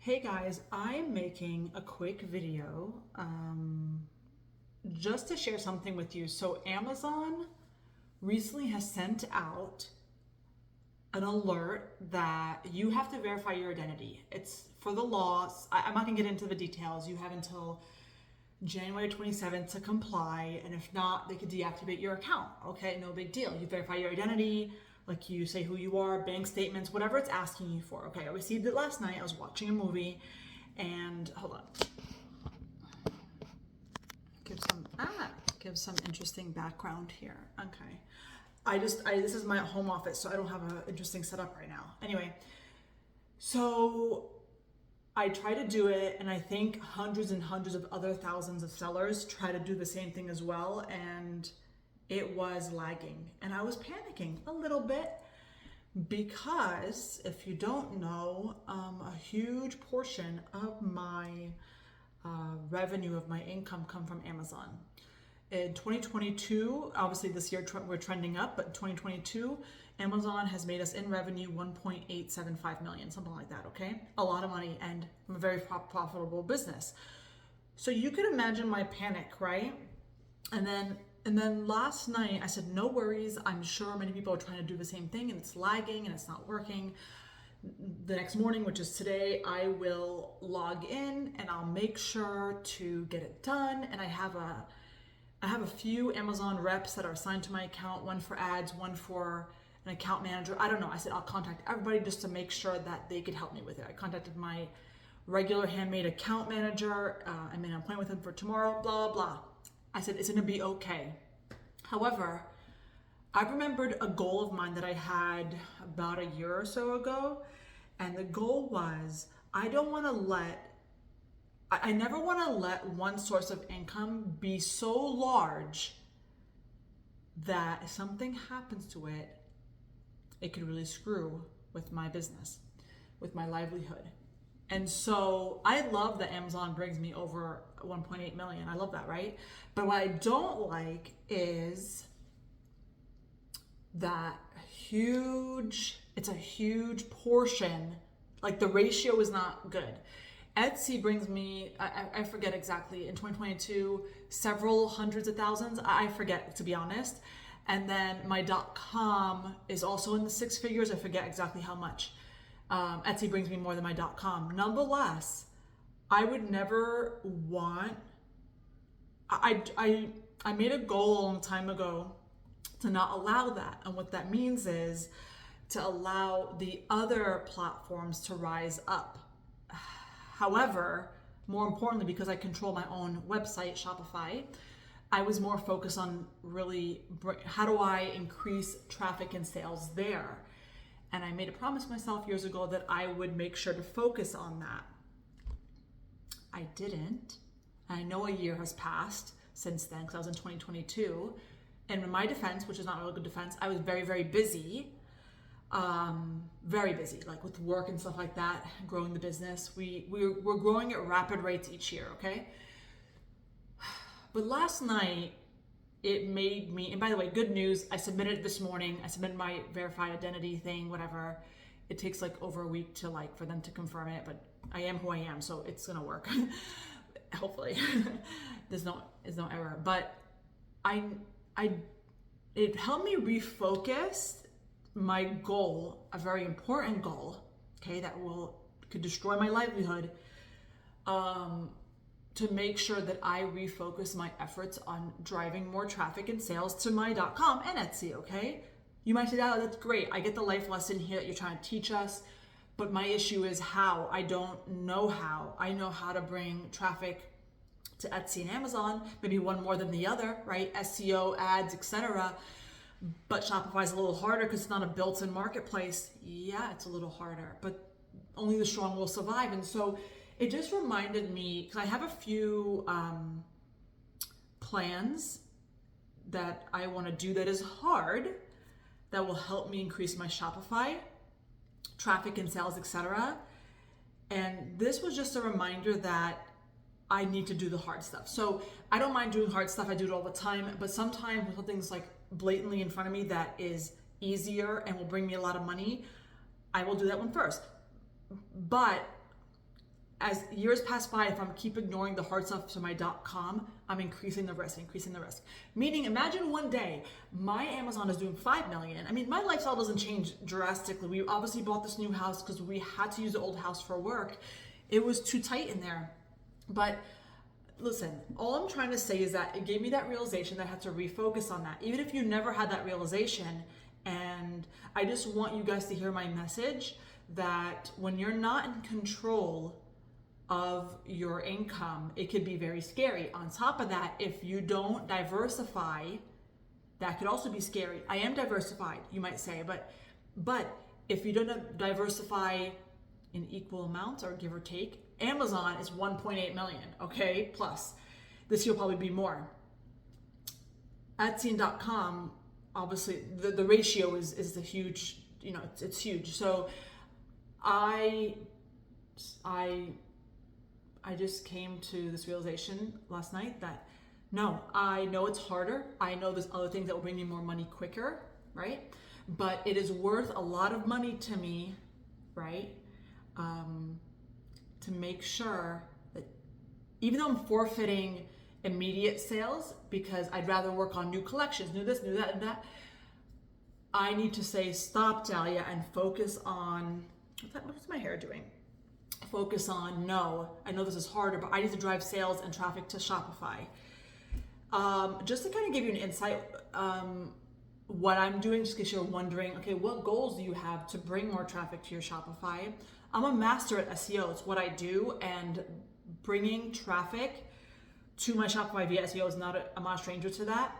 Hey guys, I'm making a quick video just to share something with you. So Amazon recently has sent out an alert that you have to verify your identity. It's for the laws. I'm not gonna get into the details. You have until January 27th to comply, and if not, they could deactivate your account. Okay, no big deal. You verify your identity, like you say who you are, bank statements, whatever it's asking you for. Okay, I received it last night. I was watching a movie, and hold on. Give some interesting background here. Okay, this is my home office, so I don't have an interesting setup right now. Anyway, so I try to do it, and I think hundreds and hundreds of other thousands of sellers try to do the same thing as well, and it was lagging. And I was panicking a little bit because, if you don't know, a huge portion of my revenue, of my income, come from Amazon. In 2022, obviously this year we're trending up, but in 2022, Amazon has made us in revenue 1.875 million, something like that, okay? A lot of money, and a very profitable business. So you could imagine my panic, right? And then last night I said, no worries, I'm sure many people are trying to do the same thing and it's lagging and it's not working. The next morning, which is today, I will log in and I'll make sure to get it done. And I have a few Amazon reps that are assigned to my account, one for ads, one for an account manager. I don't know. I said I'll contact everybody just to make sure that they could help me with it. I contacted my regular handmade account manager. I made an appointment with him for tomorrow, blah, blah, blah. I said it's going to be okay. However, I remembered a goal of mine that I had about a year or so ago. And the goal was I never want to let one source of income be so large that if something happens to it, it could really screw with my business, with my livelihood. And so I love that Amazon brings me over 1.8 million. I love that, right? But what I don't like is that it's a huge portion, like the ratio is not good. Etsy brings me, I forget exactly, in 2022, several hundreds of thousands. I forget, to be honest. And then my .com is also in the six figures. I forget exactly how much. Etsy brings me more than my .com. Nonetheless, I would never want, I made a goal a long time ago to not allow that. And what that means is to allow the other platforms to rise up. However, more importantly, because I control my own website, Shopify, I was more focused on really how do I increase traffic and sales there. And I made a promise to myself years ago that I would make sure to focus on that. I didn't. I know a year has passed since then, because I was in 2022. And in my defense, which is not a really good defense, I was very, very busy. Very busy, like with work and stuff like that, growing the business. We're growing at rapid rates each year, okay? But last night, it made me, and by the way, good news, I submitted this morning. I submitted my verified identity thing, whatever. It takes like over a week to for them to confirm it, but I am who I am, so it's gonna work. Hopefully. There's no error. But it helped me refocus my goal, a very important goal, okay, that could destroy my livelihood, to make sure that I refocus my efforts on driving more traffic and sales to my .com and Etsy, okay? You might say, oh, that's great. I get the life lesson here that you're trying to teach us, but my issue is how. I don't know how. I know how to bring traffic to Etsy and Amazon, maybe one more than the other, right? SEO, ads, etc. But Shopify is a little harder because it's not a built-in marketplace. Yeah, it's a little harder, but only the strong will survive. And so it just reminded me, because I have a few plans that I want to do that is hard, that will help me increase my Shopify traffic and sales, etc. And this was just a reminder that I need to do the hard stuff. So I don't mind doing hard stuff. I do it all the time. But sometimes when something's like blatantly in front of me that is easier and will bring me a lot of money, I will do that one first. But as years pass by, if I'm keep ignoring the hard stuff to my .com, I'm increasing the risk. Meaning, imagine one day my Amazon is doing 5 million. I mean, my lifestyle doesn't change drastically. We obviously bought this new house because we had to use the old house for work. It was too tight in there. But listen, all I'm trying to say is that it gave me that realization that I had to refocus on that. Even if you never had that realization, and I just want you guys to hear my message that when you're not in control of your income, it could be very scary. On top of that, if you don't diversify, that could also be scary. I am diversified, you might say, but if you don't diversify in equal amounts or give or take, Amazon is 1.8 million, okay? Plus, this year will probably be more. Etsy.com, obviously, the ratio is a huge, it's huge. So I just came to this realization last night that no, I know it's harder. I know there's other things that will bring me more money quicker, right? But it is worth a lot of money to me, right? To make sure that even though I'm forfeiting immediate sales because I'd rather work on new collections, new this, new that, and that, I need to say, stop, Dahlia, and focus on, what's my hair doing? Focus on, no, I know this is harder, but I need to drive sales and traffic to Shopify. Just to kind of give you an insight, what I'm doing, just in case you're wondering, okay, what goals do you have to bring more traffic to your Shopify? I'm a master at SEO. It's what I do, and bringing traffic to my Shopify via SEO is I'm not a stranger to that.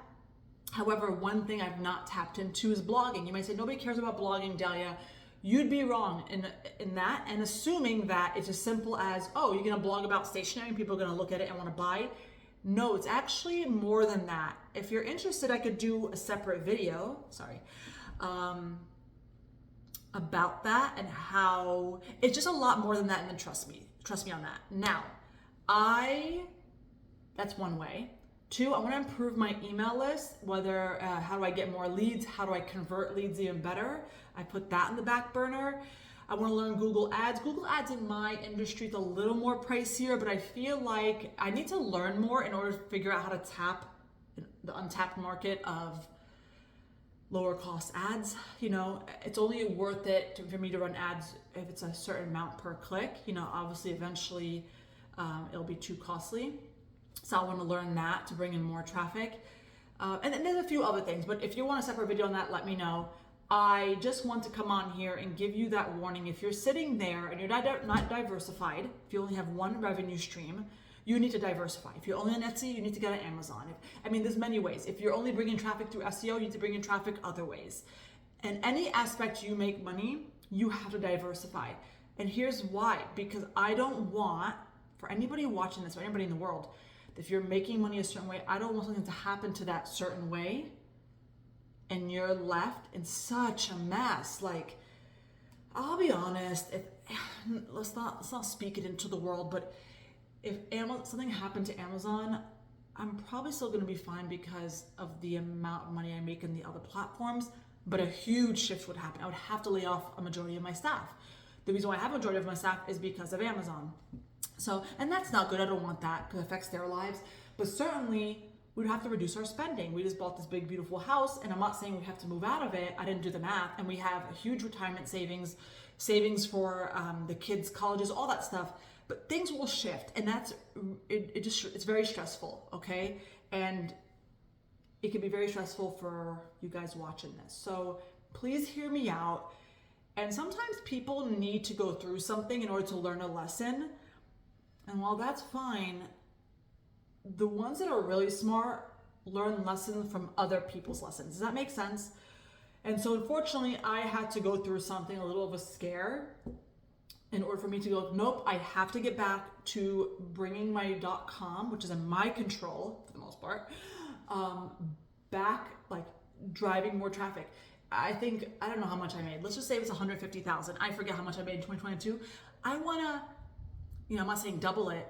However, one thing I've not tapped into is blogging. You might say, nobody cares about blogging, Dahlia. You'd be wrong in that, and assuming that it's as simple as, oh, you're gonna blog about stationery and people are gonna look at it and wanna buy. No, it's actually more than that. If you're interested, I could do a separate video, about that and how it's just a lot more than that, and then trust me on that. Now, that's one way. Two, I want to improve my email list, whether how do I get more leads, how do I convert leads even better. I put that in the back burner. I want to learn Google Ads. Google Ads in my industry is a little more pricier, but I feel like I need to learn more in order to figure out how to tap the untapped market of lower cost ads. It's only worth it for me to run ads if it's a certain amount per click. Obviously eventually it'll be too costly. So I want to learn that to bring in more traffic. And then there's a few other things, but if you want a separate video on that, let me know. I just want to come on here and give you that warning. If you're sitting there and you're not diversified, if you only have one revenue stream, you need to diversify. If you're only on Etsy, you need to get on Amazon. There's many ways. If you're only bringing traffic through SEO, you need to bring in traffic other ways. And any aspect you make money, you have to diversify. And here's why. Because I don't want, for anybody watching this or anybody in the world, if you're making money a certain way, I don't want something to happen to that certain way and you're left in such a mess. Like, I'll be honest, let's not speak it into the world, but if something happened to Amazon, I'm probably still going to be fine because of the amount of money I make in the other platforms, but a huge shift would happen. I would have to lay off a majority of my staff. The reason why I have a majority of my staff is because of Amazon. So, and that's not good. I don't want that because it affects their lives. But certainly, we'd have to reduce our spending. We just bought this big, beautiful house, and I'm not saying we have to move out of it. I didn't do the math. And we have a huge retirement savings for the kids' colleges, all that stuff. But things will shift, and it's very stressful, okay? And it can be very stressful for you guys watching this. So please hear me out. And sometimes people need to go through something in order to learn a lesson. And while that's fine, the ones that are really smart learn lessons from other people's lessons. Does that make sense? And so unfortunately, I had to go through something, a little of a scare, in order for me to go, nope, I have to get back to bringing my .com, which is in my control for the most part, back, like driving more traffic. I don't know how much I made. Let's just say it was 150,000. I forget how much I made in 2022. I want to, I'm not saying double it.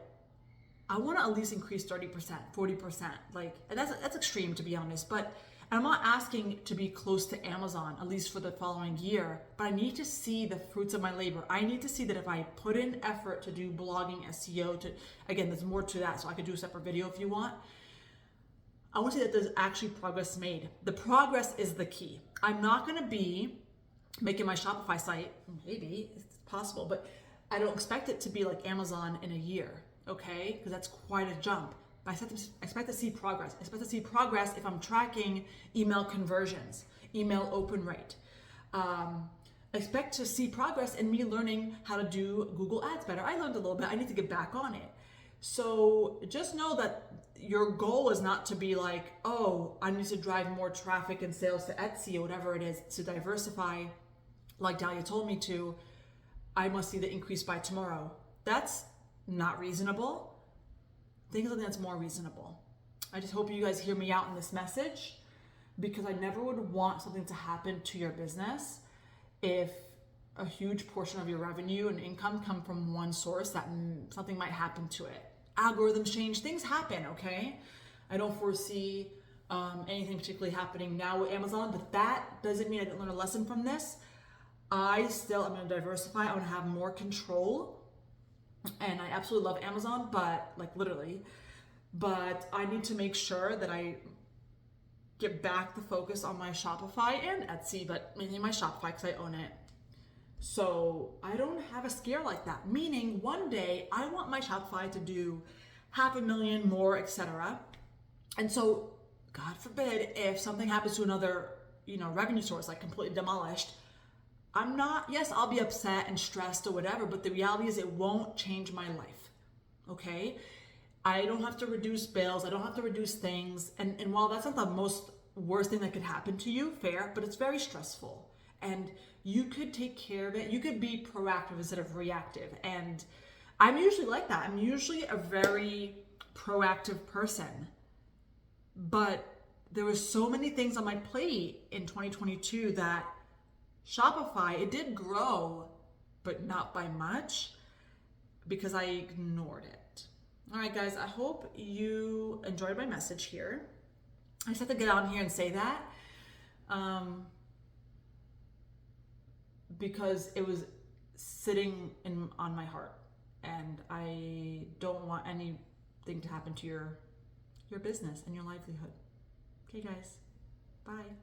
I want to at least increase 30%, 40%. And that's extreme, to be honest. But And I'm not asking to be close to Amazon, at least for the following year, but I need to see the fruits of my labor. I need to see that if I put in effort to do blogging, SEO, again, there's more to that, so I could do a separate video if you want. I want to see that there's actually progress made. The progress is the key. I'm not going to be making my Shopify site, maybe it's possible, but I don't expect it to be like Amazon in a year, okay? Because that's quite a jump. But I expect to see progress. I expect to see progress if I'm tracking email conversions, email open rate. I expect to see progress in me learning how to do Google Ads better. I learned a little bit. I need to get back on it. So just know that your goal is not to be like, oh, I need to drive more traffic and sales to Etsy or whatever it is to diversify, like Dahlia told me to. I must see the increase by tomorrow. That's not reasonable. Think of something that's more reasonable. I just hope you guys hear me out in this message, because I never would want something to happen to your business if a huge portion of your revenue and income come from one source, that something might happen to it. Algorithms change, things happen, okay? I don't foresee anything particularly happening now with Amazon, but that doesn't mean I didn't learn a lesson from this. I'm going to diversify. I want to have more control. And I absolutely love Amazon, but like literally, but I need to make sure that I get back the focus on my Shopify and Etsy, but mainly my Shopify because I own it. So I don't have a scare like that. Meaning one day I want my Shopify to do 500,000 more, etc. And so God forbid if something happens to another, revenue source, like completely demolished, yes, I'll be upset and stressed or whatever, but the reality is it won't change my life, okay? I don't have to reduce bills. I don't have to reduce things. And while that's not the most worst thing that could happen to you, fair, but it's very stressful. And you could take care of it. You could be proactive instead of reactive. And I'm usually like that. I'm usually a very proactive person. But there were so many things on my plate in 2022 that Shopify, it did grow, but not by much because I ignored it. All right, guys, I hope you enjoyed my message here. I just have to get on here and say that because it was sitting on my heart, and I don't want anything to happen to your business and your livelihood. Okay, guys, bye.